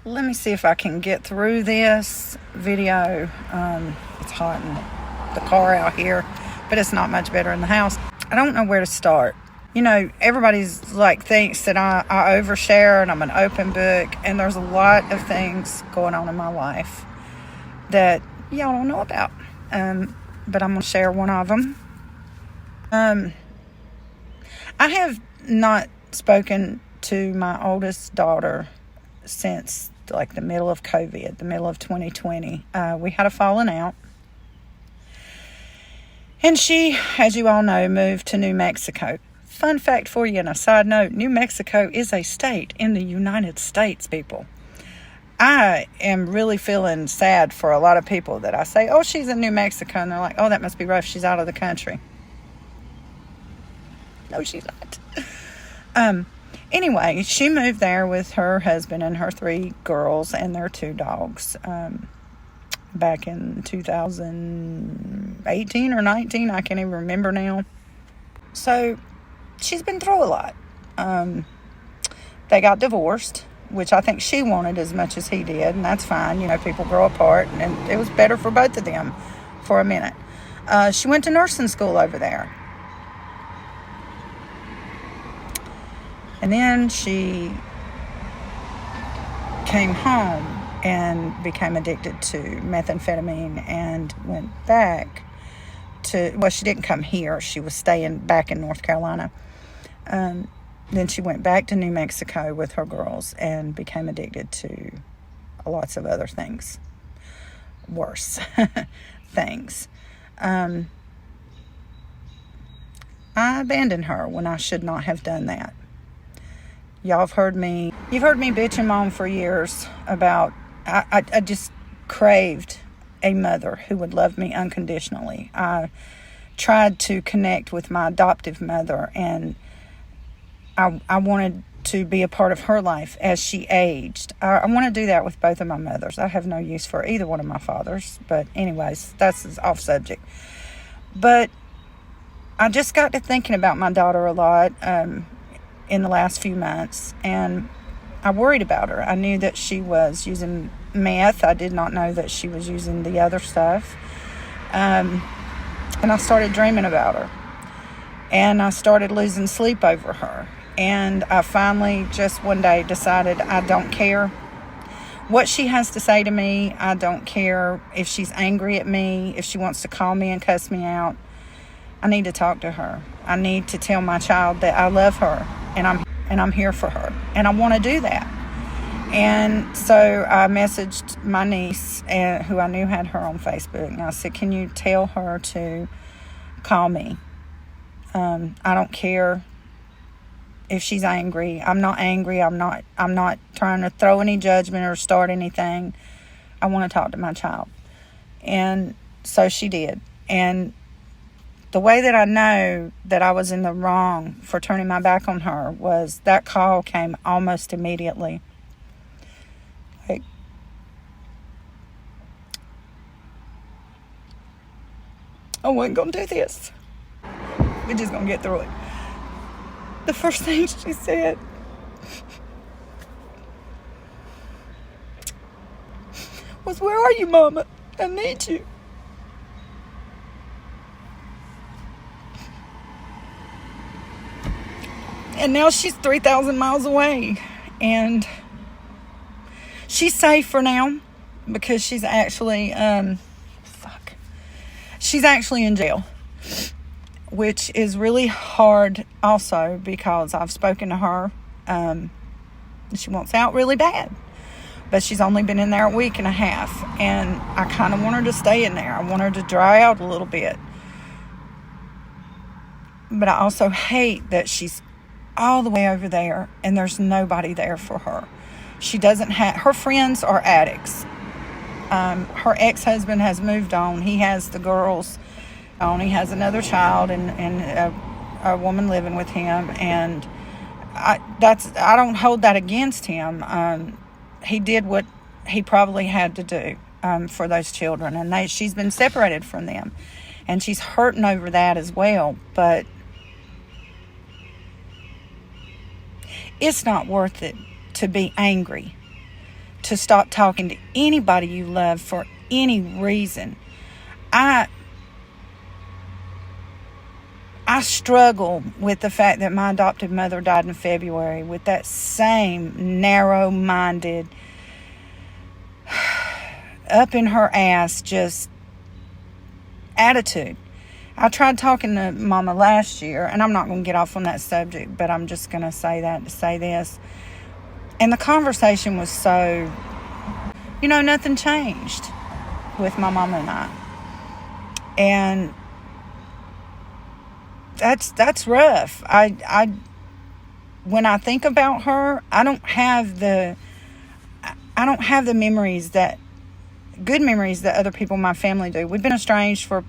Let me see if I can get through this video. It's hot in the car out here, but it's not much better in the house. I don't know where to start. You know, everybody's like thinks that I overshare and I'm an open book, and there's a lot of things going on in my life that y'all don't know about. But I'm going to share one of them. I have not spoken to my oldest daughter since like the middle of COVID, the middle of 2020. We had a falling out. And she, as you all know, moved to New Mexico. Fun fact for you, and a side note, New Mexico is a state in the United States, people. I am really feeling sad for a lot of people that I say, oh, she's in New Mexico. And they're like, oh, that must be rough. She's out of the country. No, she's not. Anyway, she moved there with her husband and her 3 girls and their 2 dogs back in 2018 or 19. I can't even remember now. So she's been through a lot. They got divorced, which I think she wanted as much as he did, and that's fine. You know, people grow apart, and it was better for both of them for a minute. She went to nursing school over there. And then she came home and became addicted to methamphetamine and went back to, well, she didn't come here. She was staying back in North Carolina. Then she went back to New Mexico with her girls and became addicted to lots of other things. Worse things. I abandoned her when I should not have done that. You've heard me bitch and moan for years about, I just craved a mother who would love me unconditionally. I tried to connect with my adoptive mother, and I wanted to be a part of her life as she aged. I want to do that with both of my mothers. I have no use for either one of my fathers, but anyways, that's off subject. But I just got to thinking about my daughter a lot in the last few months, and I worried about her. I knew that she was using meth. I did not know that she was using the other stuff. And I started dreaming about her. And I started losing sleep over her. And I finally just one day decided I don't care what she has to say to me. I don't care if she's angry at me, if she wants to call me and cuss me out. I need to talk to her. I need to tell my child that I love her and I'm here for her. And I want to do that. And so I messaged my niece, who I knew had her on Facebook, and I said, can you tell her to call me? I don't care if she's angry. I'm not angry. I'm not trying to throw any judgment or start anything. I want to talk to my child. And so she did. And the way that I know that I was in the wrong for turning my back on her was that call came almost immediately. Like, I wasn't going to do this. We're just going to get through it. The first thing she said was, where are you, Mama? I need you. And now she's 3,000 miles away. And she's safe for now because she's actually, she's actually in jail. Which is really hard also because I've spoken to her. She wants out really bad. But she's only been in there a week and a half. And I kind of want her to stay in there. I want her to dry out a little bit. But I also hate that she's all the way over there and there's nobody there for her. She doesn't have, her friends are addicts. Her ex-husband has moved on. He has the girls on. He has another child and a woman living with him, and I don't hold that against him. He did what he probably had to do for those children, and she's been separated from them, and she's hurting over that as well. But it's not worth it to be angry, to stop talking to anybody you love for any reason. I struggle with the fact that my adopted mother died in February with that same narrow-minded, up in her ass, just attitude. I tried talking to Mama last year, and I'm not going to get off on that subject, but I'm just going to say that to say this. And the conversation was so, nothing changed with my mama and I. And that's rough. When I think about her, I don't have the memories good memories that other people in my family do. We've been estranged for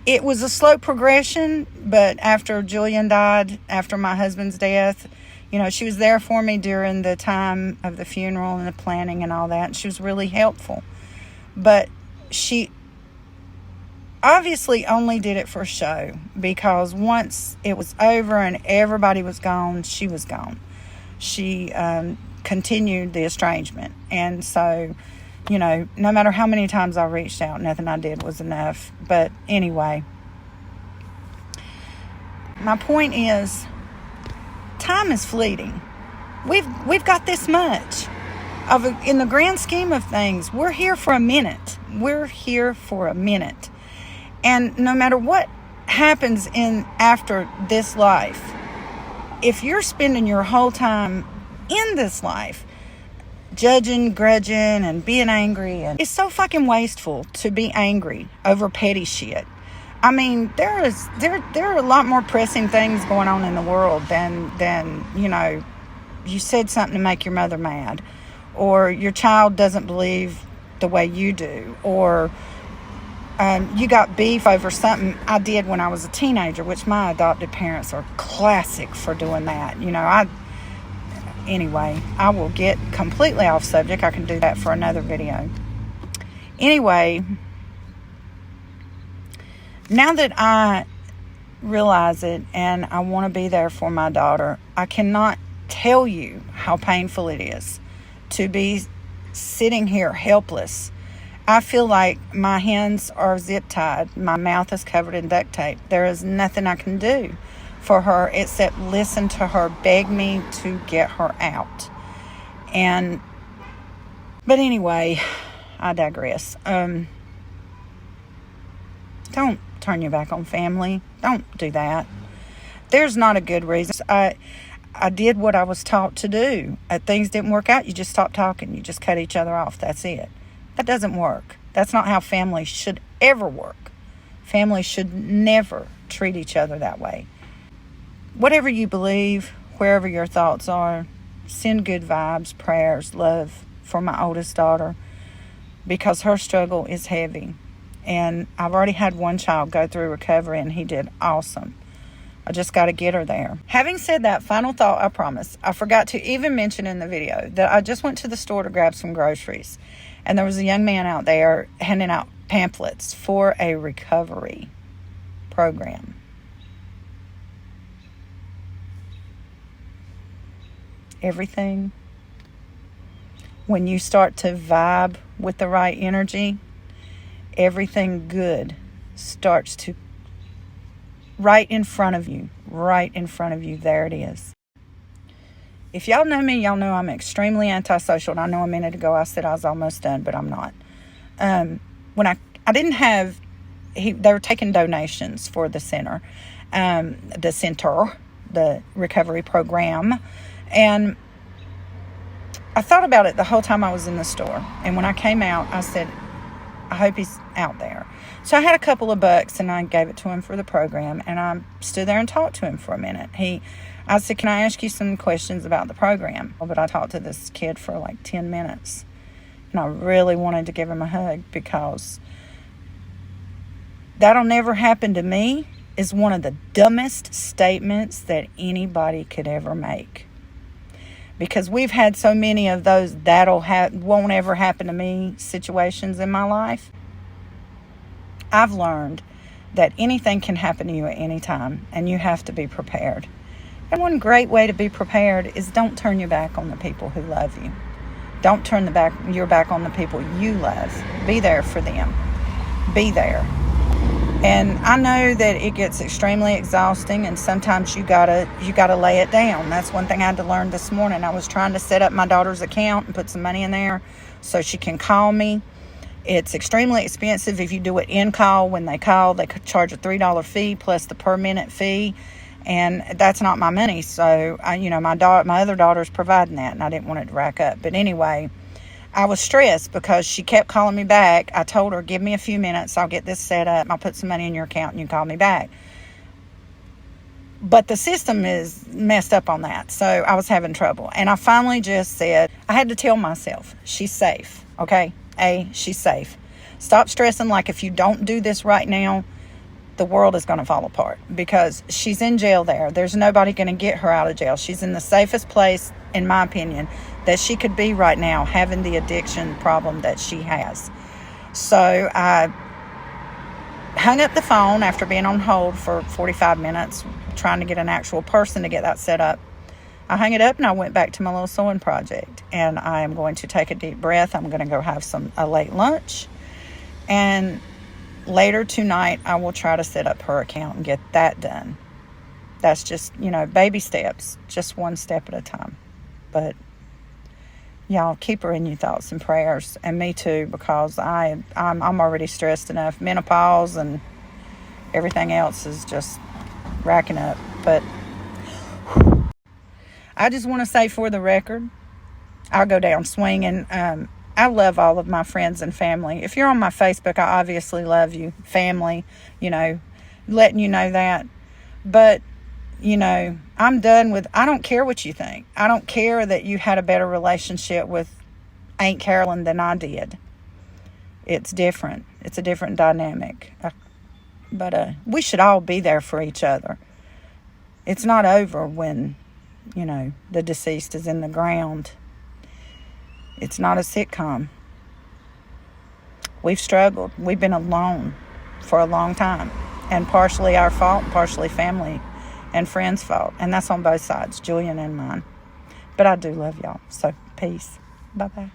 it was a slow progression, but after Julian died, after my husband's death, she was there for me during the time of the funeral and the planning and all that. And she was really helpful. But she obviously only did it for show, because once it was over and everybody was gone, she was gone. She continued the estrangement. And so, no matter how many times I reached out, nothing I did was enough. But anyway, my point is, time is fleeting. We've got this much in the grand scheme of things. We're here for a minute. And no matter what happens after this life, if you're spending your whole time in this life judging, grudging, and being angry, and it's so fucking wasteful to be angry over petty shit. I mean, there are a lot more pressing things going on in the world than you said something to make your mother mad, or your child doesn't believe the way you do, or you got beef over something I did when I was a teenager, which my adopted parents are classic for doing that. Anyway, I will get completely off subject. I can do that for another video. Anyway, now that I realize it and I want to be there for my daughter, I cannot tell you how painful it is to be sitting here helpless. I feel like my hands are zip-tied. My mouth is covered in duct tape. There is nothing I can do for her except listen to her beg me to get her out. But anyway, I digress. Don't turn your back on family. Don't do that. There's not a good reason. I did what I was taught to do. Things didn't work out. You just stop talking. You just cut each other off. That's it. That doesn't work. That's not how family should ever work. Family should never treat each other that way. Whatever you believe, wherever your thoughts are, send good vibes, prayers, love for my oldest daughter, because her struggle is heavy. And I've already had one child go through recovery, and he did awesome. I just got to get her there. Having said that, final thought, I promise. I forgot to even mention in the video that I just went to the store to grab some groceries. And there was a young man out there handing out pamphlets for a recovery program. Everything, when you start to vibe with the right energy, everything good starts to right in front of you. There it is. If y'all know me, y'all know I'm extremely antisocial. And I know a minute ago I said I was almost done, but I'm not. When I didn't have, they were taking donations for the center, the recovery program. And I thought about it the whole time I was in the store. And when I came out, I said, I hope he's out there. So I had a couple of bucks and I gave it to him for the program. And I stood there and talked to him for a minute. I said, can I ask you some questions about the program? But I talked to this kid for like 10 minutes. And I really wanted to give him a hug, because that'll never happen to me is one of the dumbest statements that anybody could ever make. Because we've had so many of those won't ever happen to me situations in my life. I've learned that anything can happen to you at any time, and you have to be prepared. And one great way to be prepared is don't turn your back on the people who love you. Don't turn your back on the people you love. Be there for them. Be there. And I know that it gets extremely exhausting, and sometimes you gotta lay it down. That's one thing I had to learn this morning. I was trying to set up my daughter's account and put some money in there so she can call me. It's extremely expensive if you do it in call. When they call, they could charge a $3 fee plus the per minute fee, and that's not my money. So my other daughter's providing that, and I didn't want it to rack up. But anyway, I was stressed because she kept calling me back. I told her, give me a few minutes. I'll get this set up. I'll put some money in your account and you call me back. But the system is messed up on that. So I was having trouble. And I finally just said, I had to tell myself, she's safe. Okay? She's safe. Stop stressing like if you don't do this right now, the world is going to fall apart, because she's in jail there. There's nobody going to get her out of jail. She's in the safest place, in my opinion, that she could be right now, having the addiction problem that she has. So I hung up the phone after being on hold for 45 minutes, trying to get an actual person to get that set up. I hung it up and I went back to my little sewing project, and I am going to take a deep breath. I'm going to go have a late lunch, and later tonight I will try to set up her account and get that done. That's just, baby steps, just one step at a time. But y'all keep her in your thoughts and prayers, and me too, because I'm already stressed enough. Menopause and everything else is just racking up. But I just want to say, for the record, I'll go down swinging. I love all of my friends and family. If you're on my Facebook, I obviously love you. Family, letting you know that. But, I'm done with, I don't care what you think. I don't care that you had a better relationship with Aunt Carolyn than I did. It's different. It's a different dynamic. But we should all be there for each other. It's not over when, the deceased is in the ground. It's not a sitcom. We've struggled. We've been alone for a long time. And partially our fault, and partially family and friends' fault. And that's on both sides, Julian and mine. But I do love y'all. So, peace. Bye-bye.